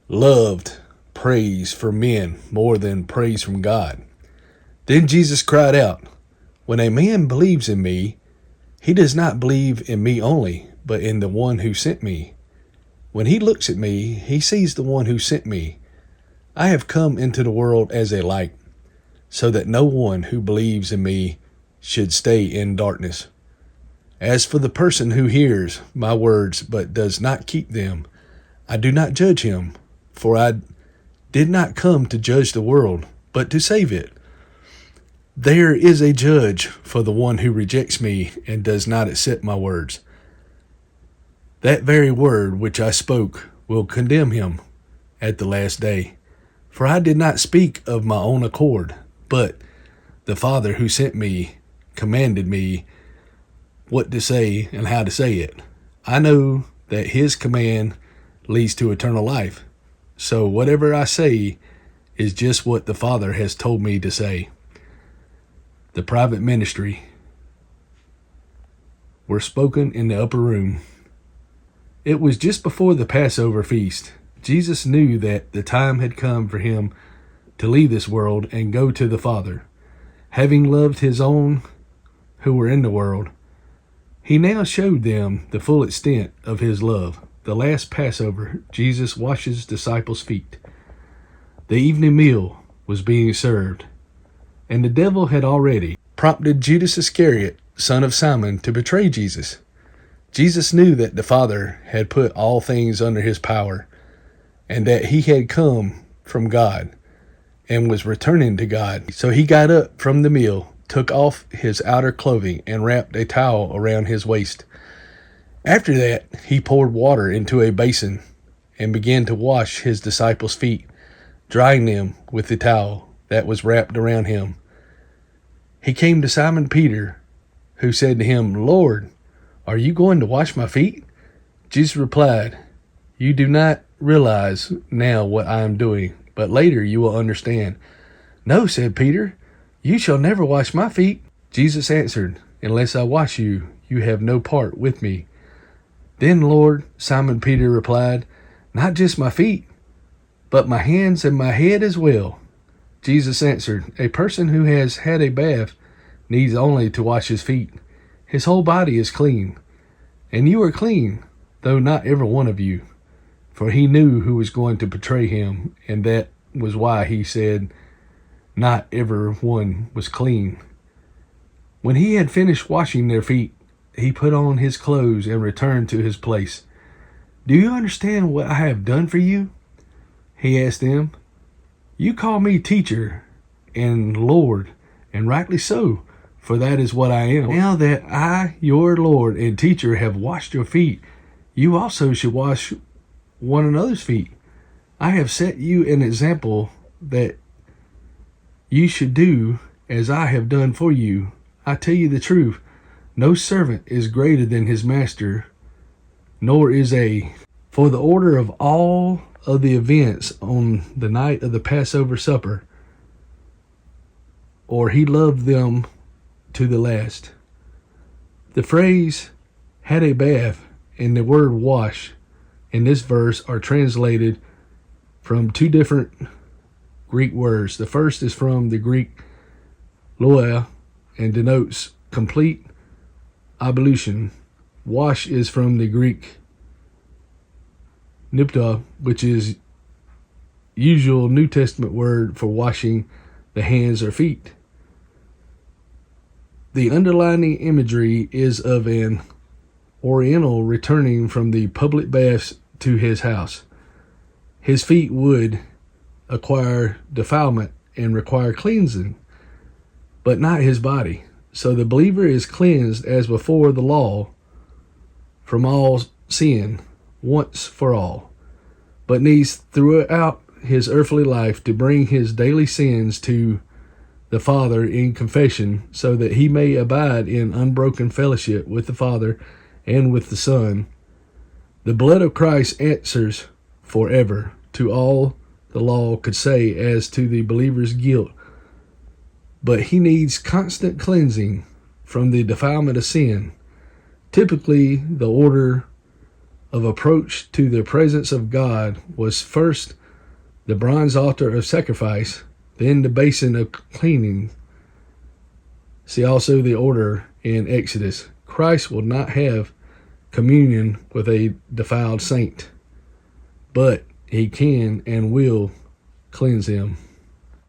loved praise from men more than praise from God. Then Jesus cried out, "When a man believes in me, he does not believe in me only, but in the one who sent me. When he looks at me, he sees the one who sent me. I have come into the world as a light, so that no one who believes in me should stay in darkness. As for the person who hears my words but does not keep them, I do not judge him, for I did not come to judge the world, but to save it. There is a judge for the one who rejects me and does not accept my words. That very word which I spoke will condemn him at the last day. For I did not speak of my own accord, but the Father who sent me commanded me what to say and how to say it. I know that his command leads to eternal life. So whatever I say is just what the Father has told me to say." The private ministry were spoken in the upper room. It was just before the Passover feast. Jesus knew that the time had come for him to leave this world and go to the Father. Having loved his own who were in the world, he now showed them the full extent of his love. The last Passover, Jesus washes disciples' feet. The evening meal was being served, and the devil had already prompted Judas Iscariot, son of Simon, to betray Jesus. Jesus knew that the Father had put all things under his power, and that he had come from God and was returning to God. So he got up from the meal, took off his outer clothing, and wrapped a towel around his waist. After that, he poured water into a basin and began to wash his disciples' feet, drying them with the towel that was wrapped around him. He came to Simon Peter, who said to him, "Lord, are you going to wash my feet?" Jesus replied, "You do not realize now what I am doing, but later you will understand." "No," said Peter, "you shall never wash my feet." Jesus answered, "Unless I wash you, you have no part with me." "Then, Lord," Simon Peter replied, "not just my feet, but my hands and my head as well." Jesus answered, "A person who has had a bath needs only to wash his feet. His whole body is clean. And you are clean, though not every one of you." For he knew who was going to betray him, and that was why he said not every one was clean. When he had finished washing their feet, he put on his clothes and returned to his place. "Do you understand what I have done for you?" he asked them. "You call me teacher and Lord, and rightly so, for that is what I am. Now that I, your Lord and teacher, have washed your feet, you also should wash one another's feet. I have set you an example that you should do as I have done for you. I tell you the truth, no servant is greater than his master, nor is a..." For the order of all of the events on the night of the Passover supper, or he loved them to the last. The phrase "had a bath" and the word "wash" in this verse are translated from two different Greek words. The first is from the Greek loa and denotes complete ablution. Wash is from the Greek nipta, which is usual New Testament word for washing the hands or feet. The underlying imagery is of an Oriental returning from the public baths to his house. His feet would acquire defilement and require cleansing, but not his body. So the believer is cleansed as before the law from all sin once for all, but needs throughout his earthly life to bring his daily sins to the Father in confession, so that he may abide in unbroken fellowship with the Father and with the Son. The blood of Christ answers forever to all the law could say as to the believer's guilt, but he needs constant cleansing from the defilement of sin. Typically, the order of approach to the presence of God was first the bronze altar of sacrifice, then the basin of cleaning. See also the order in Exodus. Christ will not have communion with a defiled saint, but he can and will cleanse him.